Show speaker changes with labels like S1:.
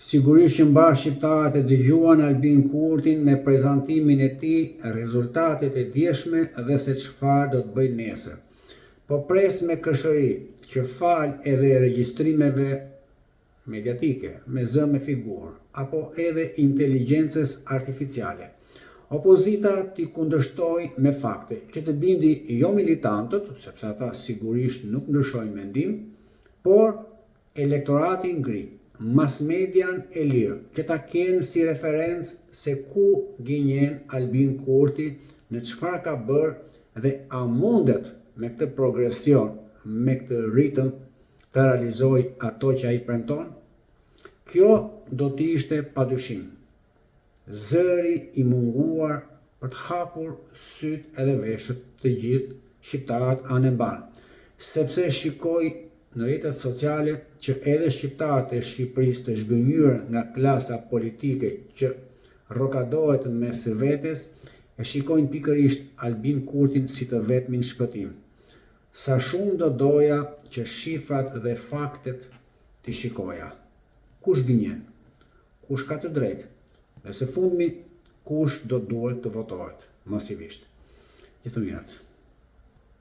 S1: Sigurisht që mbar shqiptarët e dëgjuan Albin Kurtin me prezantimin e tij, rezultatet e dieshme dhe se çfarë do të bëjë nesër. Po pres me këshëri që fal edhe regjistrimeve mediatike, me zë me figurë, apo edhe inteligjencës artificiale. Opozita t'i kundërshtoi me fakte, që të bindi jo militantët, sepse ata sigurisht nuk ndryshojnë mendim, por elektorati ngri, mass median e lirë, që ta kenë si referencë se ku gënjen Albin Kurti, në çfarë ka bërë dhe a mundet me këtë progresion, me këtë ritëm të realizoj ato që ai premton? Kjo do t'i ishte padyshim zëri i munguar për të hapur sytë edhe veshët të gjithë shqiptarët anë mban, sepse shikoj në rrjetet sociale që edhe shqiptarët e Shqipërisë të zhgënjur nga klasa politike që rrokadohet mes vetes e shikojnë pikërisht Albin Kurtin si të vetmin shpëtim. Sa shumë do doja që shifrat dhe faktet t'i shikoja. Kush gënjen? Kush ka të drejtë? Dhe së fundmi, kush do duhet të votohet masivisht? Gjithë mirat.